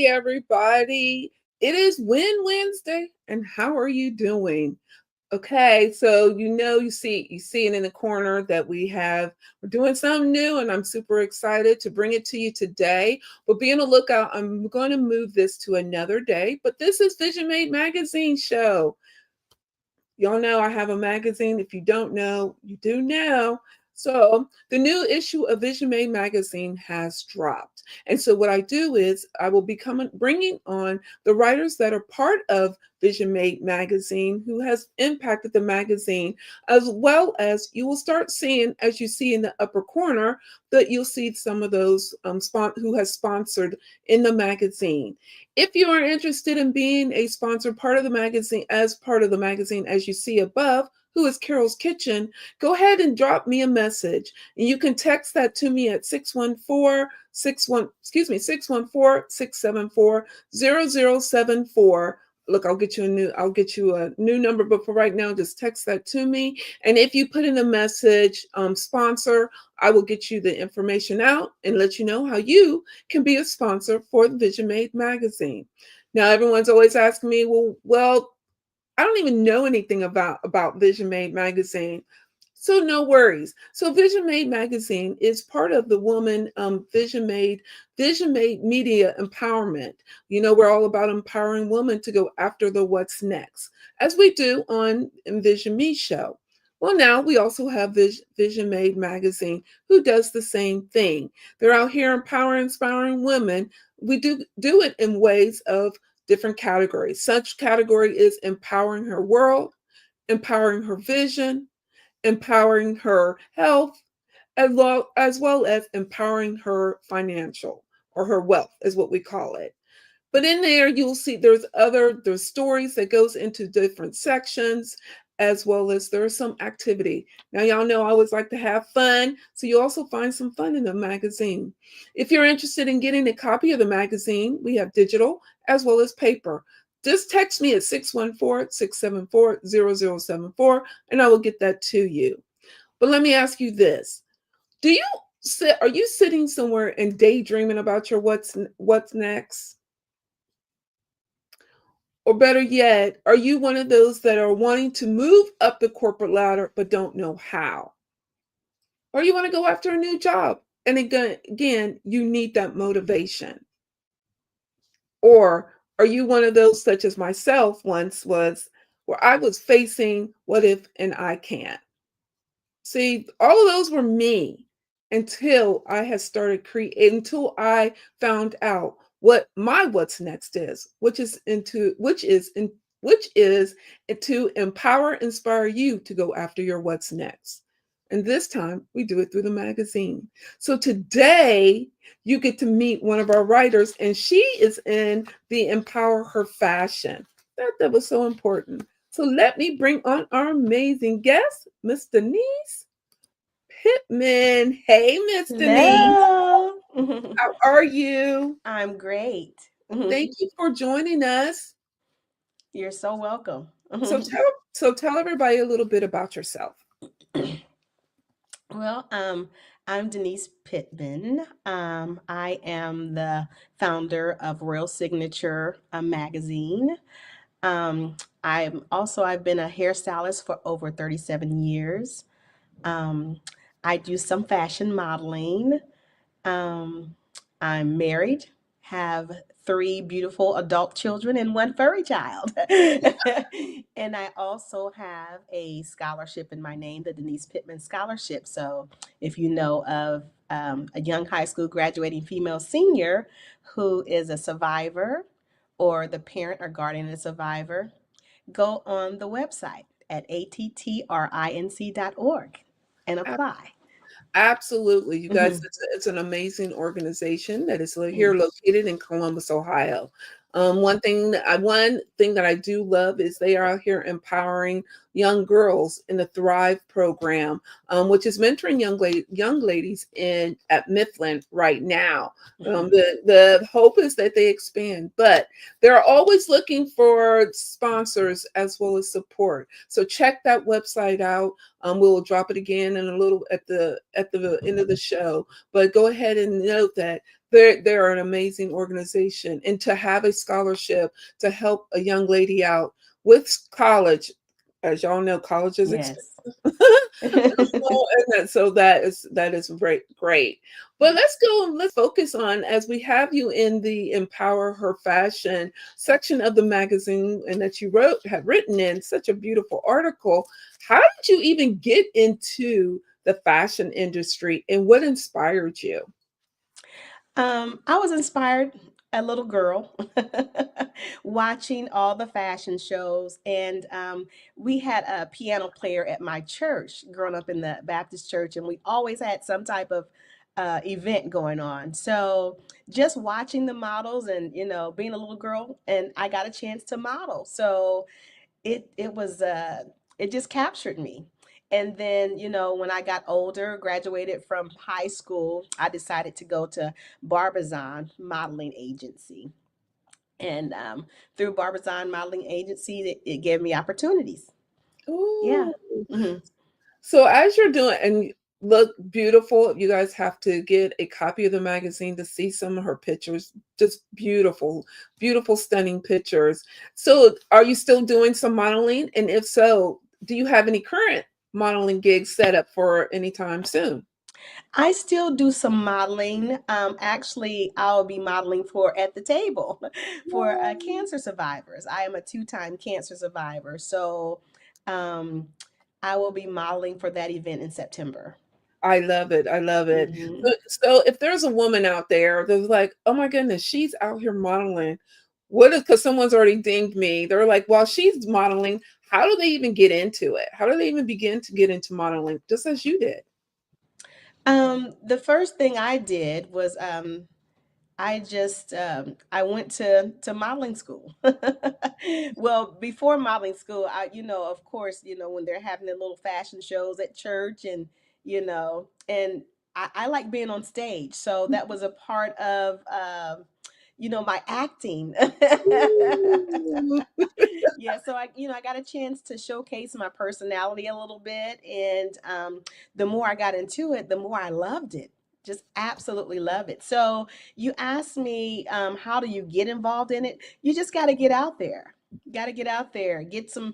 everybody. It is Win Wednesday, and how are you doing? Okay, so you see it in the corner that we're doing something new, and I'm super excited to bring it to you today. But be on the lookout. I'm going to move this to another day. But this is Vision Made Magazine show. Y'all know I have a magazine. If you don't know, you do now. So the new issue of Vision Made magazine has dropped. And so what I do is I will be bringing on the writers that are part of Vision Made magazine who has impacted the magazine, as well as you will start seeing, as you see in the upper corner, that you'll see some of those who has sponsored in the magazine. If you are interested in being a sponsored part of the magazine, as you see above, who is Carol's Kitchen, go ahead and drop me a message. And you can text that to me at 614-674-0074. Look, I'll get you a new number, but for right now, just text that to me. And if you put in a message, sponsor, I will get you the information out and let you know how you can be a sponsor for the Vision Made magazine. Now, everyone's always asking me, well, I don't even know anything about Vision Made magazine. So no worries. So Vision Made magazine is part of the woman Vision Made Media Empowerment. You know, we're all about empowering women to go after the what's next, as we do on Envision Me show. Well, now we also have Vision Made magazine, who does the same thing. They're out here empowering, inspiring women. We do it in ways of different categories. Such category is empowering her world, empowering her vision, empowering her health, as well as empowering her financial, or her wealth is what we call it. But in there, you'll see there's stories that goes into different sections, as well as there's some activity. Now, y'all know I always like to have fun, so you also find some fun in the magazine. If you're interested in getting a copy of the magazine, we have digital as well as paper. Just text me at 614-674-0074, and I will get that to you. But let me ask you this. Are you sitting somewhere and daydreaming about your what's next? Or better yet, are you one of those that are wanting to move up the corporate ladder but don't know how? Or you want to go after a new job, and again, you need that motivation? Or are you one of those, such as myself once was, where I was facing what if and I can't? See, all of those were me until until I found out what my what's next is, which is to empower, inspire you to go after your what's next. And this time we do it through the magazine. So today you get to meet one of our writers, and she is in the Empower Her fashion. That was so important. So let me bring on our amazing guest, Miss Denience Pittman. Hey, Miss Denise. Hello. How are you? I'm great. Thank you for joining us. You're so welcome. So tell everybody a little bit about yourself. Well, I'm Denise Pittman. I am the founder of Royal Signature magazine. I've been a hairstylist for over 37 years. Um, I do some fashion modeling. Um, I'm married, have three beautiful adult children and one furry child. And I also have a scholarship in my name, the Denise Pittman Scholarship. So if you know of a young high school graduating female senior who is a survivor, or the parent or guardian of a survivor, go on the website at attrinc.org and apply. Absolutely. You guys, Mhm. it's an amazing organization that is here Yes. located in Columbus, Ohio. One thing that I do love is they are out here empowering young girls in the Thrive program, which is mentoring young ladies in at Mifflin right now. Mhm. The hope is that they expand, but they're always looking for sponsors as well as support. So check that website out. We'll drop it again in a little at the end of the show. But go ahead and note that They're an amazing organization, and to have a scholarship to help a young lady out with college, as y'all know, college is expensive. Yes. So that is great, great. But let's go and let's focus on, as we have you in the Empower Her Fashion section of the magazine, and that you had written in such a beautiful article. How did you even get into the fashion industry, and what inspired you? I was inspired, a little girl, watching all the fashion shows. And we had a piano player at my church, growing up in the Baptist church, and we always had some type of event going on. So just watching the models and, being a little girl, and I got a chance to model. So it just captured me. And then, when I got older, graduated from high school, I decided to go to Barbizon Modeling Agency. And through Barbizon Modeling Agency, it gave me opportunities. Yeah. Ooh. Hmm. So as you're doing and look beautiful, you guys have to get a copy of the magazine to see some of her pictures. Just beautiful, beautiful, stunning pictures. So are you still doing some modeling? And if so, do you have any current modeling gigs set up for anytime soon? I still do some modeling. Actually, I'll be modeling for At the Table for cancer survivors. I am a two-time cancer survivor. So um, I will be modeling for that event in September. I love it. I love it. Hmm. So if there's a woman out there that's like, oh my goodness, she's out here modeling. What is, because someone's already dinged me. They're like, well, she's modeling. How do they even get into it? How do they even begin to get into modeling? Just as you did. The first thing I did was I went to modeling school. Well, before modeling school, of course, when they're having their little fashion shows at church, and I like being on stage, so that was a part of my acting. Ooh. Yeah, so I got a chance to showcase my personality a little bit, and the more I got into it, the more I loved it. Just absolutely love it. So you asked me, how do you get involved in it? You just got to get out there. Got to get out there, get some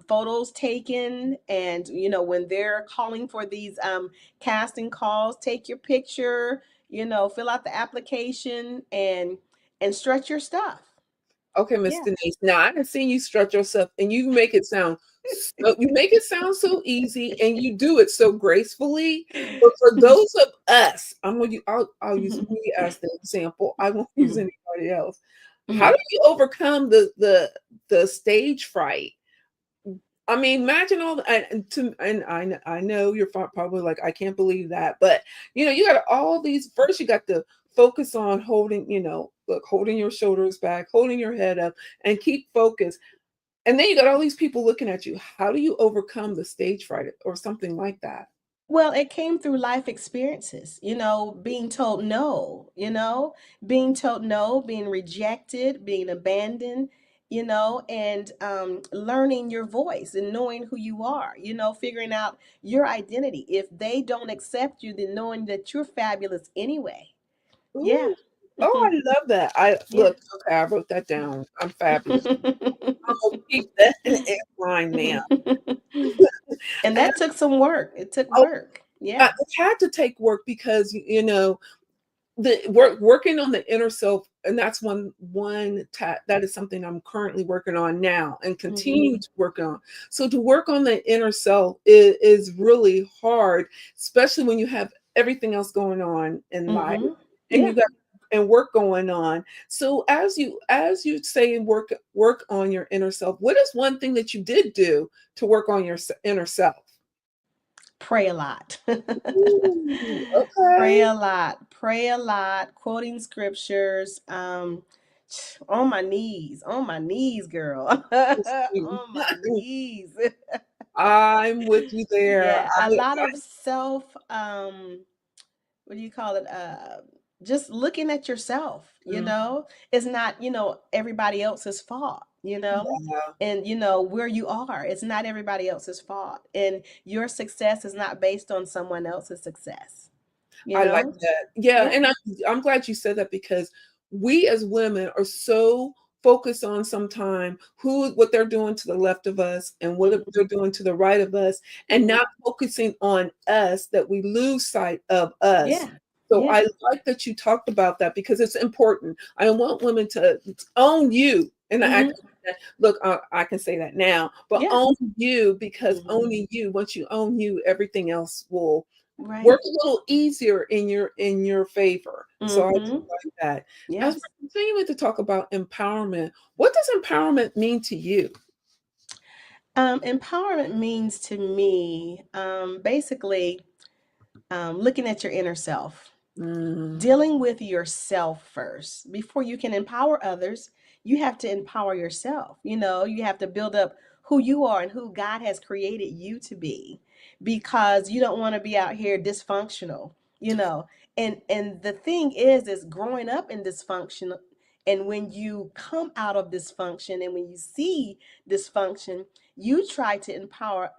photos taken, and when they're calling for these casting calls, take your picture. Fill out the application and stretch your stuff. Okay, Miss Yeah. Denise. Now I have seen you stretch yourself, and you make it sound so easy, and you do it so gracefully. But for those of us, I'll use me as the example. I won't use Mhm. anybody else. How Mhm. do you overcome the stage fright? I mean, imagine all the and I know you're probably like, I can't believe that, but you got all these. First, you got to focus on holding, look, holding your shoulders back, holding your head up, and keep focused. And then you got all these people looking at you. How do you overcome the stage fright or something like that? Well, it came through life experiences, being told no, being rejected, being abandoned, and learning your voice and knowing who you are, figuring out your identity. If they don't accept you, then knowing that you're fabulous anyway. Yeah. Ooh. Oh, Hmm. I love that. I Yeah. look, okay, I wrote that down. I'm fabulous. I'm gonna keep that in line now. And And that took some work. It took oh, work. Yeah. it had to take work because the working on the inner self, and that's that is something I'm currently working on now and Hmm. continue to work on. So to work on the inner self is really hard, especially when you have everything else going on in life, Hmm. and Yeah. you got and work going on. So as you say, work on your inner self, what is one thing that you did do to work on your inner self? Pray a lot. Ooh, Pray okay. a lot. Pray a lot. Quoting scriptures. On my knees, girl. On my knees. I'm with you there. Yeah, a lot of self. What do you call it? Just looking at yourself. It's not everybody else's fault. Yeah. And where you are, it's not everybody else's fault, and your success is not based on someone else's success. you I like know? that. Yeah, Yeah. and I'm glad you said that because we as women are so focused on sometime who what they're doing to the left of us and what Mhm. they're doing to the right of us, and Mhm. not focusing on us that we lose sight of us. Yeah. So Yeah. I like that you talked about that because it's important. I want women to own you. And Mhm. look, I can say that now, but Yeah. own you because Mhm. owning you, once you own you, everything else will Right. work a little easier in your favor. So I do Mhm. like that. As Yes. we're continuing to talk about empowerment, what does empowerment mean to you? Empowerment means to me, basically, looking at your inner self. Mm, Dealing with yourself first before you can empower others. You have to empower yourself. You have to build up who you are and who God has created you to be, because you don't want to be out here dysfunctional you know and the thing is growing up in dysfunction, and when you come out of dysfunction and when you see dysfunction, you try to empower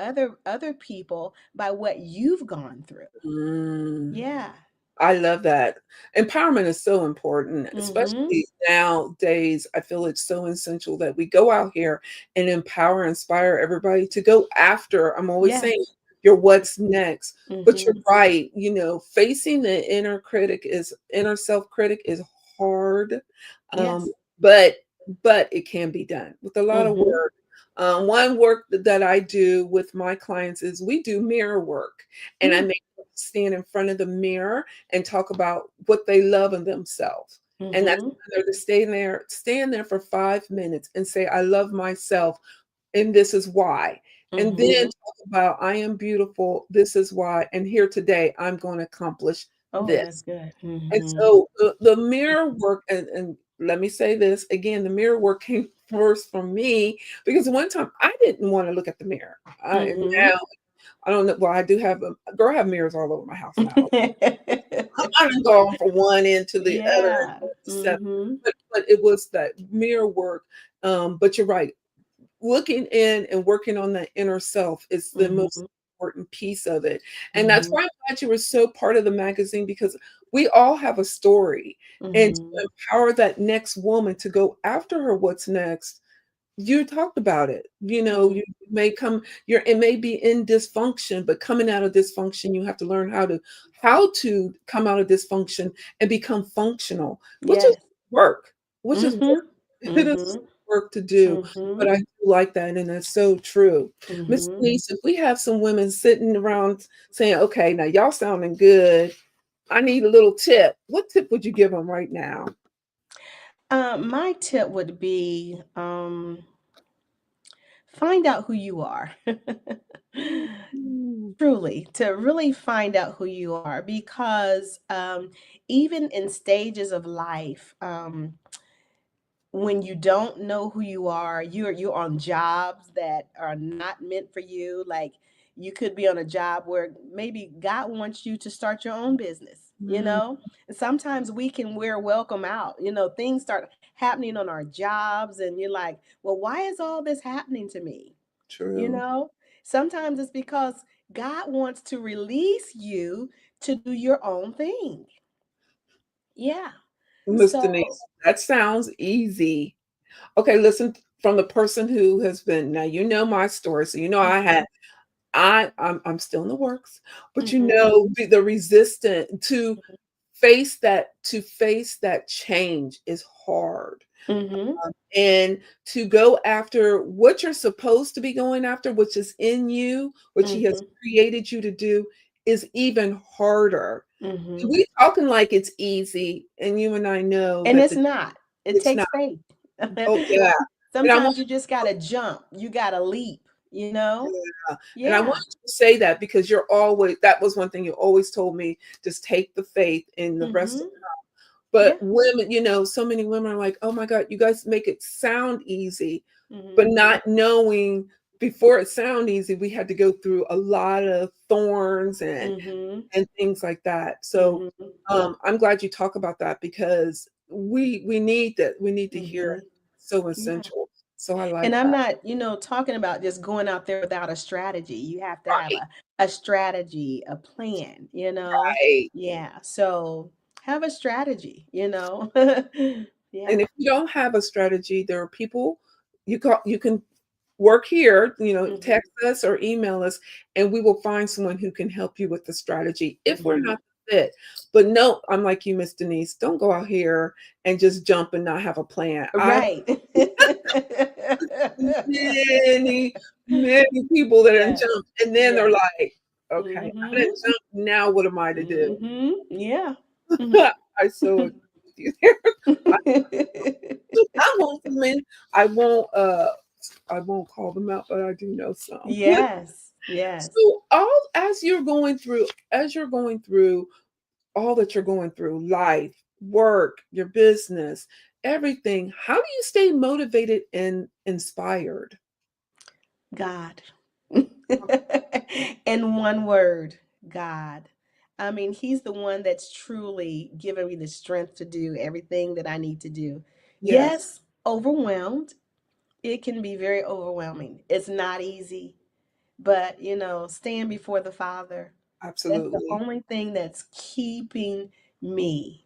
other people by what you've gone through. mm. Yeah. I love that. Empowerment is so important, Mhm. especially nowadays. I feel it's so essential that we go out here and empower, inspire everybody to go after. I'm always saying Yes. your what's next. But you're Mhm. right, facing the inner self critic is hard. Um, Yes. but it can be done with a lot of Mhm. work. One work that I do with my clients is we do mirror work, and I Mm. make them stand in front of the mirror and talk about what they love in themselves. And that's Mhm. they're to stand there for 5 minutes and say, I love myself, and this is why. And then Mhm. talk about I am beautiful, this is why, and here today I'm going to accomplish Oh, this. that's good. And Mhm. so the mirror work, and let me say this again, the mirror work came first from me because one time I didn't want to look at the mirror. Mhm. Now I don't know. Well, I do have a girl. I have mirrors all over my house now. I done gone from one end to the other Yeah. end to seven. Mhm. But it was that mirror work. But you're right. Looking in and working on that inner self is the most Mhm. important piece of it. And that's Mhm. why I'm glad you were so part of the magazine because we all have a story. And Mhm. to empower that next woman to go after her what's next, you talked about it. Mhm. You may come it may be in dysfunction, but coming out of dysfunction, you have to learn how to come out of dysfunction and become functional, which is Yes. work, which is Mhm. work. It is Mhm. work to do, but Mhm. I do like that, and that's so true. Miss Mhm. Denise, if we have some women sitting around saying, "Okay, now y'all sounding good. I need a little tip." What tip would you give them right now? My tip would be, find out who you are. Mm, Truly, to really find out who you are, because even in stages of life, when you don't know who you are, you're on jobs that are not meant for you. Like, you could be on a job where maybe God wants you to start your own business. mm, And sometimes we can wear welcome out. Things start happening on our jobs, and you're like, well, why is all this happening to me? You true. know, Sometimes it's because God wants to release you to do your own thing. Yeah. Miss So, Denise, that sounds easy. Okay, listen, from the person who has been now you know my story, so you know I'm still in the works, but mhm, the resistant to face that change is hard. mhm, And to go after what you're supposed to be going after, which is in you, which he has mhm, created you to do, is even harder. mhm. We talking like it's easy, and you and I know And that it's not. It it's not. takes faith. Oh, yeah, and I want Sometimes you just gotta jump. You gotta leap. yeah, and I want Yeah. you to say that because that was one thing you always told me, just take the faith in the rest of Mhm. but Yeah. women, so many women are like, "Oh my god, you guys make it sound easy," but Mhm. not knowing before it sound easy, we had to go through a lot of thorns Mhm. and things like that. So, Mhm. I'm glad you talk about that because we need that. We need to hear Mhm. it. So Yeah. essential. So I like And I'm that. not talking about just going out there without a strategy. You have to have Right. a strategy, a plan, you know? Right. Yeah. So have a strategy, you know? Yeah. And if you don't have a strategy, there are people you can work here, Hmm. text us or email us, and we will find someone who can help you with the strategy if we're Hmm. not the fit. But no, I'm like you, Miss Denise. Don't go out here and just jump and not have a plan. I Right. many, many people that done Yes. jumped, and then they're Yes. like, okay, I Hmm. didn't jump. Now what am I to do? Hmm. Yeah. I so agree with you there. I won't come in. I won't. I won't call them out, but I do know some. Yes. Yes. So all as you're going through all that you're going through, life, work, your business, everything, how do you stay motivated and inspired? God. In one word, God. I mean, He's the one that's truly given me the strength to do everything that I need to do. Yes, Yes, overwhelmed. It can be very overwhelming. It's not easy, but stand before the Father. That's the absolutely. only thing that's keeping me.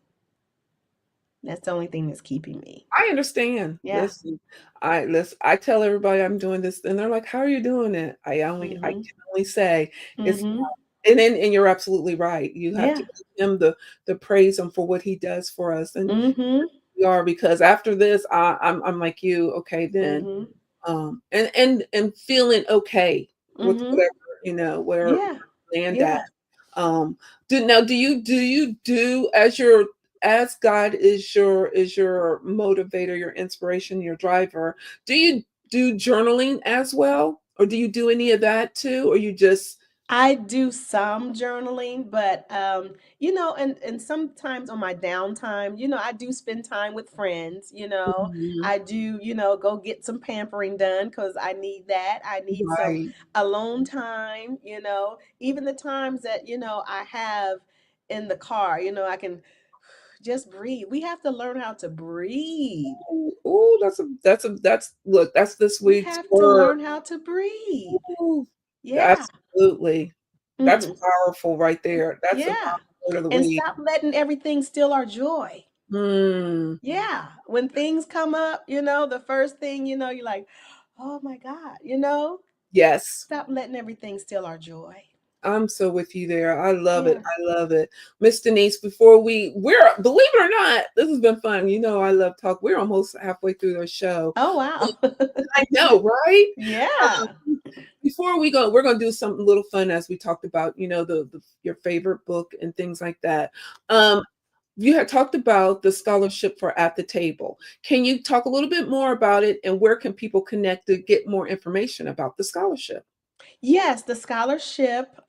That's the only thing that's keeping me. I understand. Yeah. Listen, I tell everybody I'm doing this, and they're like, "How are you doing it?" I Mhm. can only say it's Mhm. and you're absolutely right. You have to Yeah. give him the praise him for what he does for us, and Mhm. we are because after this, I'm like you. Okay, then Mhm. and feeling okay with Mhm. whatever where Yeah. land at. Yeah. Um, do you do as God is your motivator, your inspiration, your driver? Do you do journaling as well, or do you do any of that too, or you just I do some journaling, but and sometimes on my downtime, I do spend time with friends, Mhm. I do, go get some pampering done because I need that. I need some Right? alone time, even the times that, I have in the car, I can just breathe. We have to learn how to breathe. Oh, that's look, that's this We week's have to word. learn how to breathe. Ooh, Yeah. absolutely. That's Mhm. powerful right there. That's the Yeah. powerful word of the And week. stop letting everything steal our joy. Mm, Yeah. When things come up, the first thing, you're like, oh my God, yes. stop letting everything steal our joy. I'm so with you there. I love it. Yeah. I love it. Miss Denise, before we're believe it or not, this has been fun. I love talk. We're almost halfway through the show. Oh, wow. I know, right? Yeah. Before we go, we're going to do something a little fun as we talked about, the your favorite book and things like that. Um, you had talked about the scholarship for At the Table. Can you talk a little bit more about it and where can people connect to get more information about the scholarship? Yes, the scholarship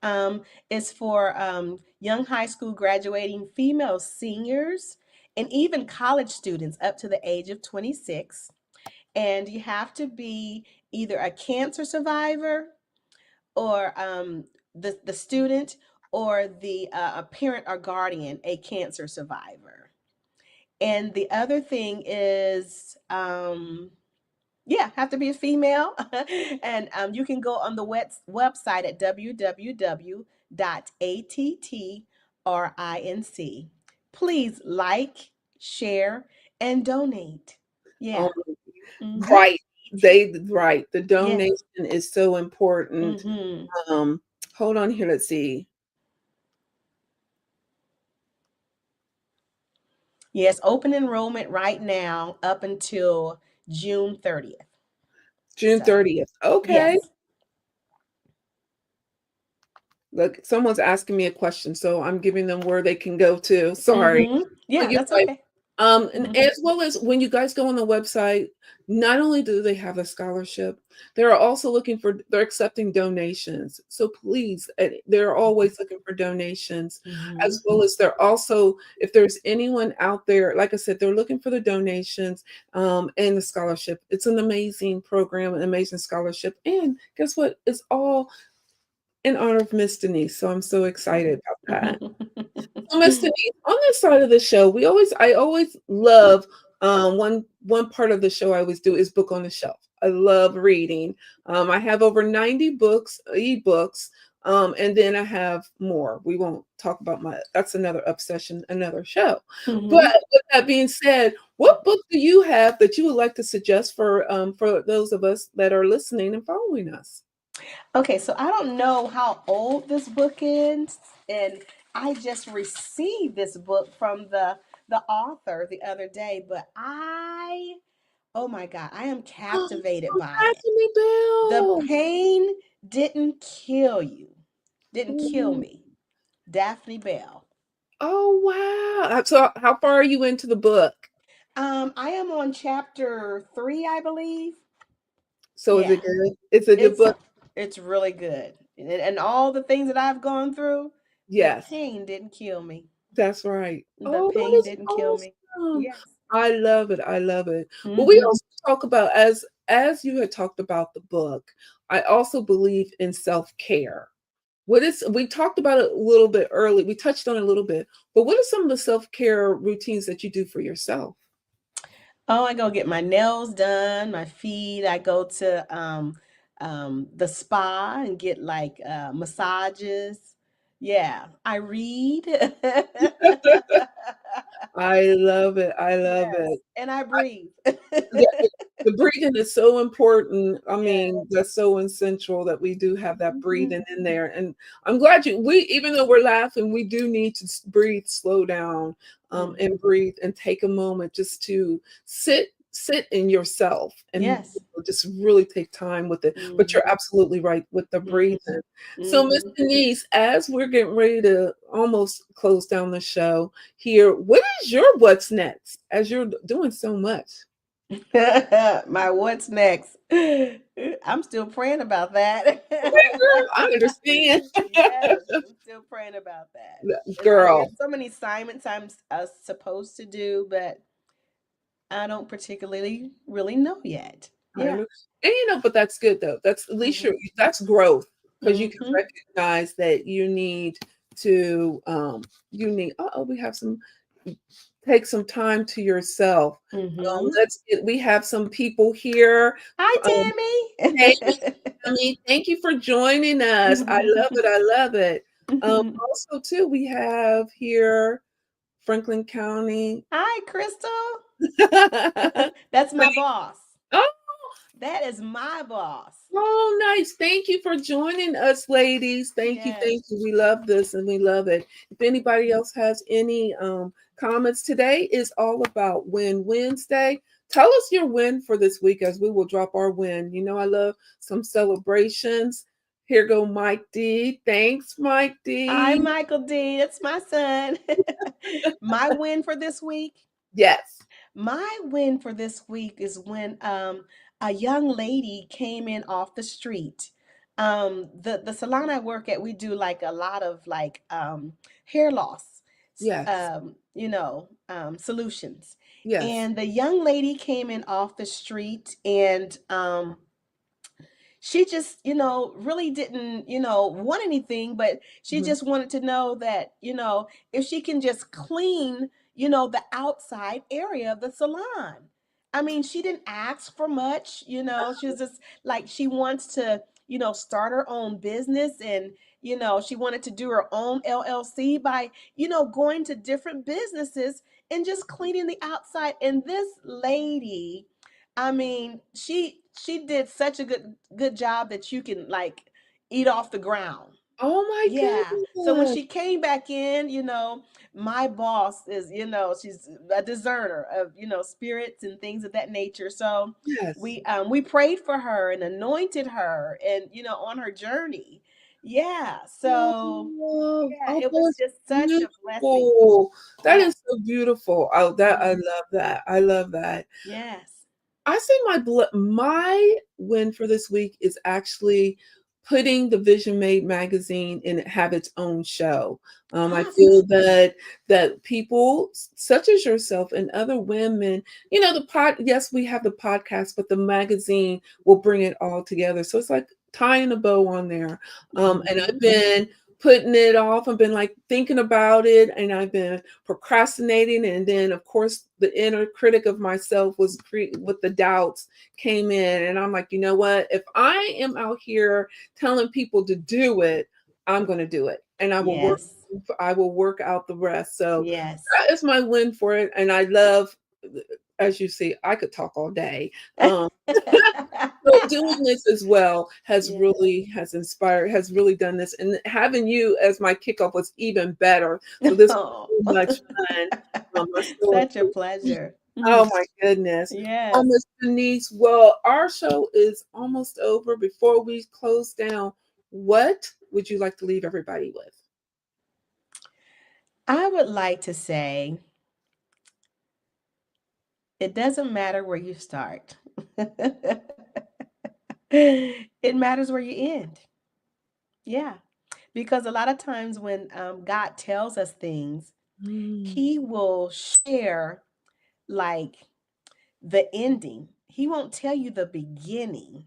is for young high school graduating female seniors and even college students up to the age of 26. And you have to be either a cancer survivor or the student or the a parent or guardian, a cancer survivor. And the other thing is, yeah, have to be a female. And you can go on the website at www.attrinc. Please like, share, and donate. Um, Yeah. Mm-hmm. right. Right. The Yes. donation is so important. Mm-hmm. Um, hold on here. Let's see. Yes, open enrollment right now up until June 30th. June So, 30th. Okay. yes. Look, someone's asking me a question, so I'm giving them where they can go to. Sorry. Mm-hmm. But Yeah, you're that's right. okay. And as well as when you guys go on the website, not only do they have a scholarship, they're accepting donations. So please, they're always looking for donations, Mm-hmm. as well as they're also, if there's anyone out there, like I said, they're looking for the donations and the scholarship. It's an amazing program, an amazing scholarship. And guess what? It's all in honor of Miss Denise. So I'm so excited about that. So, Miss Denise, on this side of the show, I always love one part of the show I always do is book on the shelf. I love reading. I have over 90 books, ebooks, And then I have more. We won't talk about that's another obsession, another show. But Hmm. with that being said, what book do you have that you would like to suggest for those of us that are listening and following us? Okay, so I don't know how old this book is, and I just received this book from the author the other day, but oh my God, I am captivated Oh, by it. Bethany The Bell. pain didn't kill you, didn't kill Mm. me. Daphne Bell. Oh wow. So how far are you into the book? I am on chapter 3, I believe. So is Yeah, it good? It's a good it's book. it's really good, and all the things that I've gone through, the Yes. pain didn't kill me. That's right. The Oh, that pain is didn't kill me. awesome. Yes. I love it. I love it. But we Mm-hmm. also talk about, as you had talked about the book, I also believe in self-care. What is We talked about it a little bit early. We touched on it a little bit. But what are some of the self-care routines that you do for yourself? Oh, I go get my nails done, my feet. I go to the spa and get like massages. Yeah, I read. I love it. I love Yes, it. and I breathe. Yeah, the breathing is so important. I Yes. mean, that's so essential that we do have that Mhm. breathing in there. And I'm glad we, even though we're laughing, we do need to breathe, slow down, Mhm. and breathe and take a moment just to sit in yourself and Yes. just really take time with it. But you're Mhm. absolutely right with the Mhm. breathing. So, Miss Mhm. Denise, as we're getting ready to almost close down the show here, what is your what's next as you're doing so much? My what's next? I'm still praying about that. Okay, girl, I understand. Yes, I'm still praying about that. There's Girl, so many assignments I'm supposed to do, but I don't particularly really know yet. I Yeah. know. And but that's good though. That's at least Mhm. that's growth because you can Mhm. recognize that to we have some take some time to yourself. Mhm. We have some people here. Hi, Um, hey, Tammy, thank you for joining us. I love Tammy. it. I love it. Also, too, we have here Franklin County. Hi, Crystal. That's my boss. Oh, That is my boss. oh, nice. Thank you for joining us, ladies. Thank you. Yes. Thank you. We love this and we love it. If anybody else has any comments, today is all about Win Wednesday. Tell us your win for this week as we will drop our win. I love some celebrations. Here go Mike D. Thanks, Mike Hi, D. Michael D. That's my son. My win for this week. Yes. My win for this week is when a young lady came in off the street. The salon I work at, we do like a lot of like hair loss, Yes. solutions. Yes. And the young lady came in off the street, and she just really didn't want anything, but she Mhm. just wanted to know that if she can just clean the outside area of the salon. I mean, she didn't ask for much. She was just like, she wants to start her own business, and she wanted to do her own LLC by going to different businesses and just cleaning the outside. And this lady, I mean, she did such a good job that you can like eat off the ground. Oh my Yeah. So when goodness. she came back in, my boss is, she's a discerner of, spirits and things of that nature. So Yes. we prayed for her and anointed her and, on her journey. Yeah. So Oh, yeah, oh, it was that's just such a blessing. beautiful. That Yeah. is so beautiful. Oh, that I Mhm. love that. I love that. Yes. I say my win for this week is actually putting the Vision Made magazine and have its own show. I feel Awesome. that people such as yourself and other women, yes, we have the podcast, but the magazine will bring it all together. So it's like tying a bow on there. And Mhm. I've been putting it off. I've been like thinking about it and I've been procrastinating. And then, of course, the inner critic of myself with the doubts came in. And I'm like, you know what? If I am out here telling people to do it, I'm going to do it, and Yes. I will work out the rest. So Yes. that is my win for it. And I love, as you see, I could talk all day. So doing this as well Yeah. has inspired, has really done this, and having you as my kickoff was even better. So this Oh, was so much fun. I so such a pleasure. Oh my goodness. Yes. Miss Denise, well, our show is almost over. Before we close down, what would you like to leave everybody with? I would like to say it doesn't matter where you start. It matters where you end. Yeah. Because a lot of times when God tells us things, Mm, He will share like the ending. He won't tell you the beginning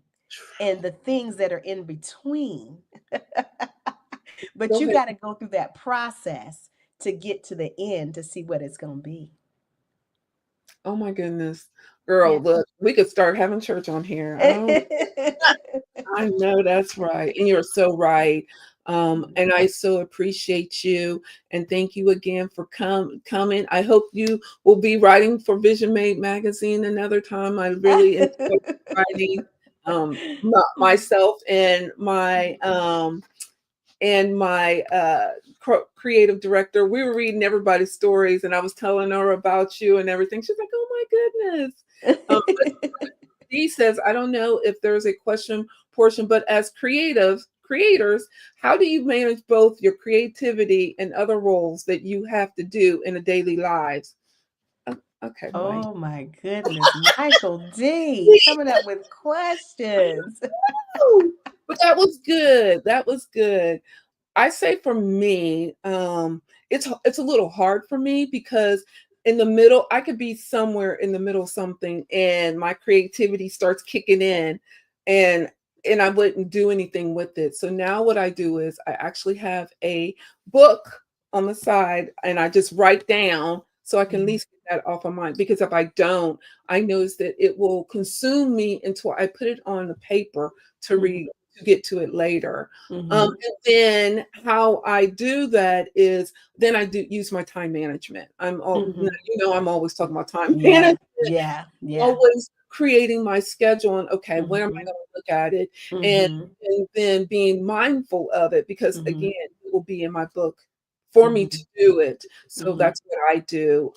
and the things that are in between. But go you ahead. got to go through that process to get to the end to see what it's going to be. Oh my goodness. Girl, Yeah. look, we could start having church on here. I know that's right. And you're so right. And I so appreciate you and thank you again for coming. I hope you will be writing for Vision Made magazine another time. I really enjoy writing myself and my creative director. We were reading everybody's stories and I was telling her about you and everything. She's like, "Oh my goodness." Um, he says, I don't know if there's a question portion, but as creators, how do you manage both your creativity and other roles that you have to do in a daily lives? Oh, okay, Mike. Oh my goodness. Michael D coming up with questions. Woo! But that was good. That was good. I say for me, it's a little hard for me because in the middle, I could be somewhere in the middle of something, and my creativity starts kicking in, and I wouldn't do anything with it. So now what I do is I actually have a book on the side, and I just write down so I can at Mhm. least get that off of mine. Because if I don't, I notice that it will consume me until I put it on the paper to Mhm. read to get to it later. Mhm. And then how I do that is then I do use my time management. Mhm. I'm always talking about time Yeah. management, Yeah. Yeah. always creating my schedule and okay, when am I Mhm. going to look at it? And Mhm. then being mindful of it because again, Mhm. it will be in my book for me to Mhm. do it. So Mhm. that's what I do.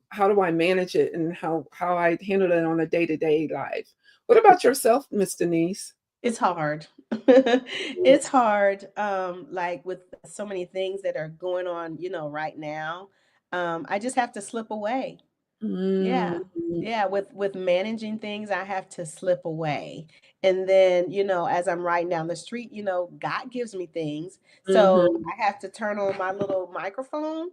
How do I manage it and how I handle it on a day-to-day life? What about yourself, Miss Denise? It's hard. It's hard, like with so many things that are going on, right now. I just have to slip away. Mm, Yeah. Yeah, with managing things, I have to slip away. And then, as I'm riding down the street, God gives me things. So mhm. I have to turn on my little microphone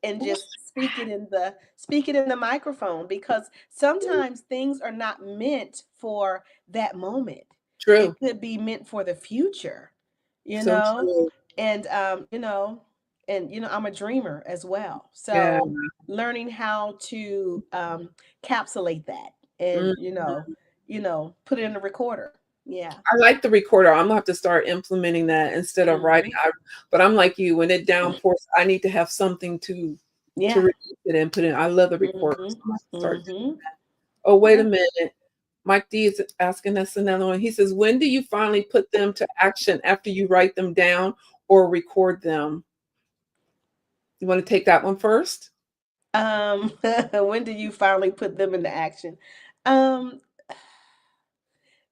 and just speak it in the microphone because sometimes things are not meant for that moment. It True. could be meant for the future, you So know? true. And I'm a dreamer as well. Yeah. So learning how to capsulate that and Mhm. put it in the recorder. Yeah. I like the recorder. I'm gonna have to start implementing that instead of writing. Hmm. But I'm like you, when it downpours, I need to have something to Yeah. release it and put in. I love the recorder, Hmm. so I'm gonna have to start doing. Hmm. Oh, wait a Yeah. minute. Mike D is asking us another one. He says, "When do you finally put them to action after you write them down or record them?" You want to take that one first? When did you finally put them into action? Um,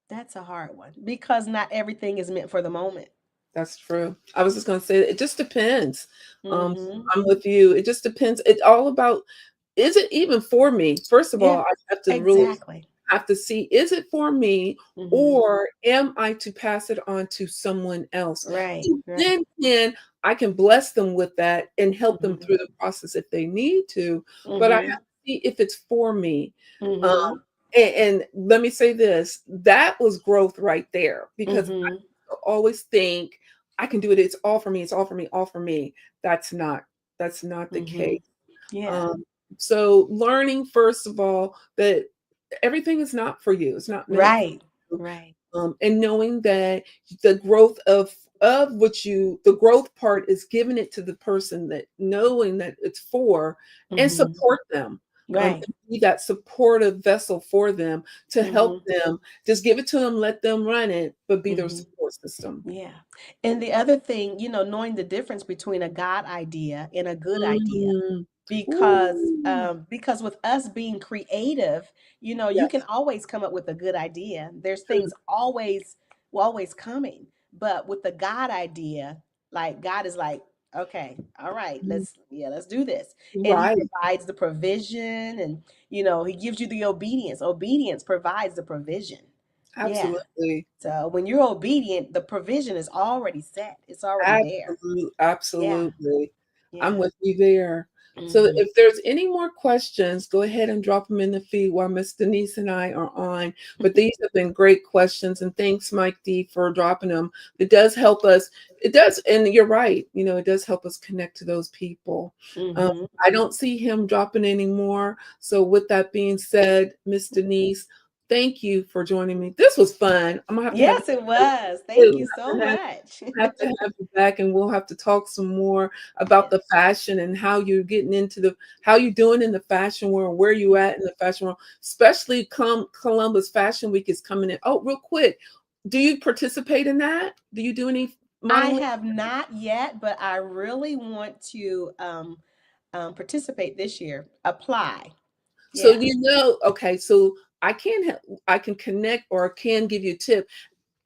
that's a hard one because not everything is meant for the moment. That's true. I was just gonna say it just depends. Hmm. I'm with you. It just depends. It's all about is it even for me? First of Yeah, all, I have to really exactly. have to see is it for me Hmm. or am I to pass it on to someone else? Right, And right. then I can bless them with that and help them Hmm. through the process if they need to. But I have Hmm. to see if it's for me. Um, Hmm. and let me say this, that was growth right there because Hmm. always think I can do it. It's all for me. It's all for me. All for me. That's not. That's not the Hmm. case. Yeah. Um, so learning first of all that everything is not for you. It's not meant for Right. you. Right. And knowing that the growth of of what you, the growth part is giving it to the person, that knowing that it's for, and Mm-hmm. support them. Right. And be that supportive vessel for them to help Mm-hmm. them. Just give it to them, let them run it, but be their Mm-hmm. support system. Yeah. And the other thing, knowing the difference between a God idea and a good idea. Mm. Ooh, Because with us being creative, you can yes. always come up with a good idea. There's Mm. things always coming. But with the God idea, like God is like, okay, all right, let's do this. And he Right. provides the provision, and he gives you the obedience. Obedience provides the provision. Yeah. Absolutely. So when you're obedient, the provision is already set. It's already there. Yeah. Absolutely. I'm Yeah. with you there. So Hmm. if there's any more questions, go ahead and drop them in the feed while Miss Denise and I are on. But these have been great questions, and thanks, Mike D, for dropping them. It does help us. It does, and you're right. It does help us connect to those people. Um, Hmm. I don't see him dropping anymore. So with that being said, Miss Denise, thank you for joining me. This was fun. I'm gonna have to have Yes, it was. Thank you. you so much. Have to have you back, and we'll have to talk some more about Yes. the fashion and how you're getting into how you doing in the fashion world, where you at in the fashion world, especially Columbus Fashion Week is coming in. Oh, real quick, do you participate in that? Do you do any I modeling? have not yet, but I really want to participate this year. Apply. So Yeah. okay, so I can connect or can give you a tip.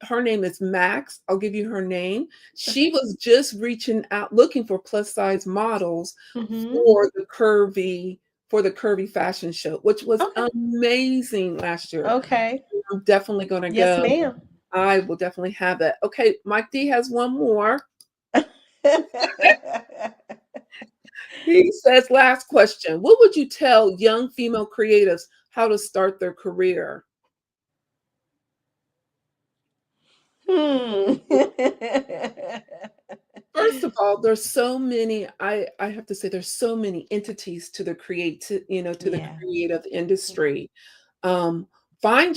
Her name is Max. I'll give you her name. She Okay. was just reaching out looking for plus size models Mm-hmm. for the curvy fashion show, which was Okay. amazing last year. Okay. I'm definitely going to Yes, go. ma'am. I will definitely have that. Okay, Mike D has one more. He says, last question. What would you tell young female creatives how to start their career? Hmm. First of all, there's so many, I have to say there's so many entities to to the Yeah. creative industry. Um, find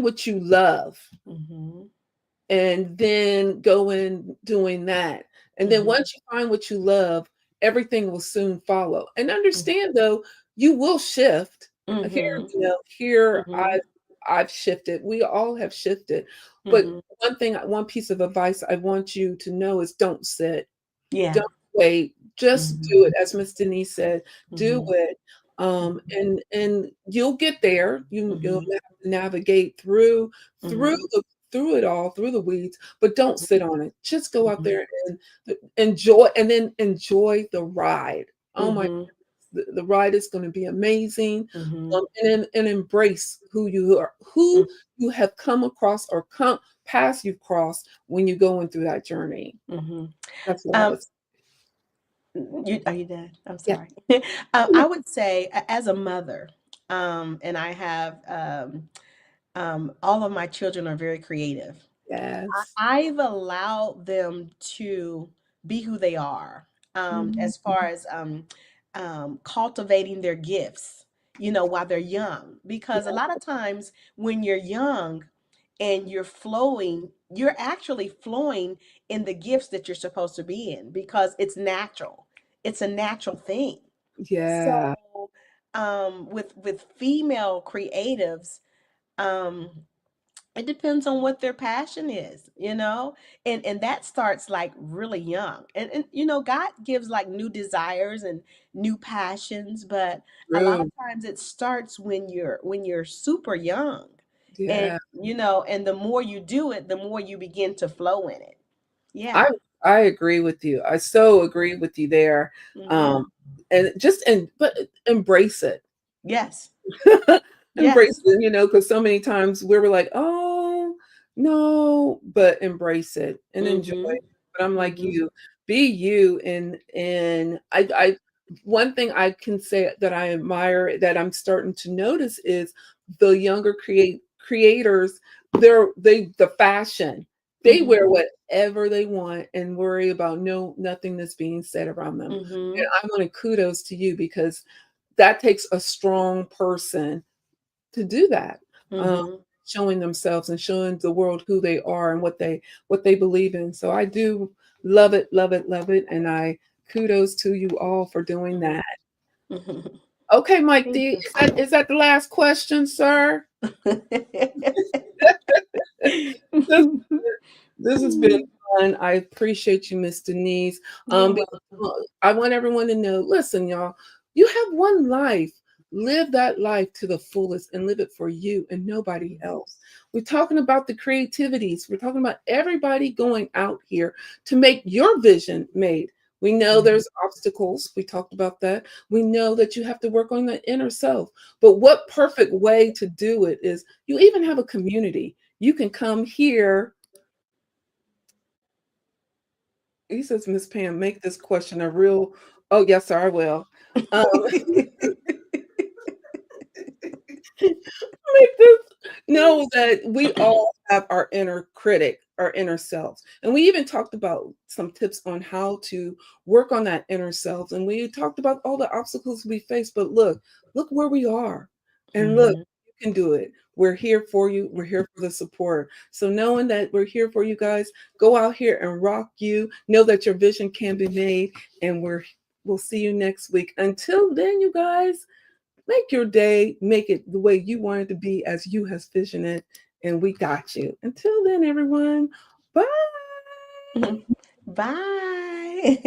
what you love, Mm-hmm. and then go in doing that. And then Mm-hmm. once you find what you love, everything will soon follow. And understand though, you will shift. Here, Mm-hmm. here Mm-hmm. I've shifted. We all have shifted. But Mm-hmm. one piece of advice I want you to know is don't sit. Yeah. Don't wait. Just Mm-hmm. do it. As Miss Denise said, do Mm-hmm. it. And you'll get there. You'll Mm-hmm. have to navigate through Mm-hmm. through it all, through the weeds, but don't sit on it. Just go out Mm-hmm. there and enjoy, and then enjoy the ride. Oh my, Mm-hmm. the ride is going to be amazing. Mm-hmm. And embrace who you are, who you have come across or come past you've crossed when you're going through that journey. Mm-hmm. That's what I Um, was. are you done? I'm Yeah. sorry. I would say, as a mother, and I have all of my children are very creative. Yes. I've allowed them to be who they are, Mhm. as far as cultivating their gifts, while they're young. Because a Yeah. lot of times when you're young and you're flowing, you're actually flowing in the gifts that you're supposed to be in because it's natural. It's a natural thing. Yeah. So, with female creatives, um, it depends on what their passion is, and that starts like really young. And God gives like new desires and new passions, but a lot of True. times it starts when you're super young. And Yeah. and the more you do it, the more you begin to flow in it. Yeah. I I agree with you. I so agree with you there. Hmm. Um, but embrace it. Yes. Embrace Yes. it, because so many times we were like, "Oh, no," but embrace it and enjoy Hmm. it. But I'm like Hmm. you, be you, and I one thing I can say that I admire that I'm starting to notice is the younger creators, the fashion. They Hmm. wear whatever they want and worry about nothing that's being said around them. And Hmm. I want to kudos to you because that takes a strong person to do that. Um, Hmm. showing themselves and showing the world who they are and what they believe in. So I do love it, love it, love it, and I kudos to you all for doing that. Okay, Mike Thank D, you. is that the last question, sir? This this has been fun. I appreciate you, Miss Denise. You're Because, welcome. I want everyone to know, listen, y'all, you have one life. Live that life to the fullest and live it for you and nobody else. We're talking about the creativities. We're talking about everybody going out here to make your vision made. We know Mhm. there's obstacles. We talked about that. We know that you have to work on the inner self. But what perfect way to do it is you even have a community. You can come here. He says, Miss Pam, make this question a real. Oh, yes, sir, I will. Um, make this know that we all have our inner critic, our inner selves. And we even talked about some tips on how to work on that inner self. And we talked about all the obstacles we face. But look where we are. And look, Mhm. you can do it. We're here for you. We're here for the support. So knowing that we're here for you guys, go out here and rock you. Know that your vision can be made. And we'll see you next week. Until then, you guys, make your day, make it the way you want it to be as you has visioned it. And we got you. Until then, everyone, bye. Bye.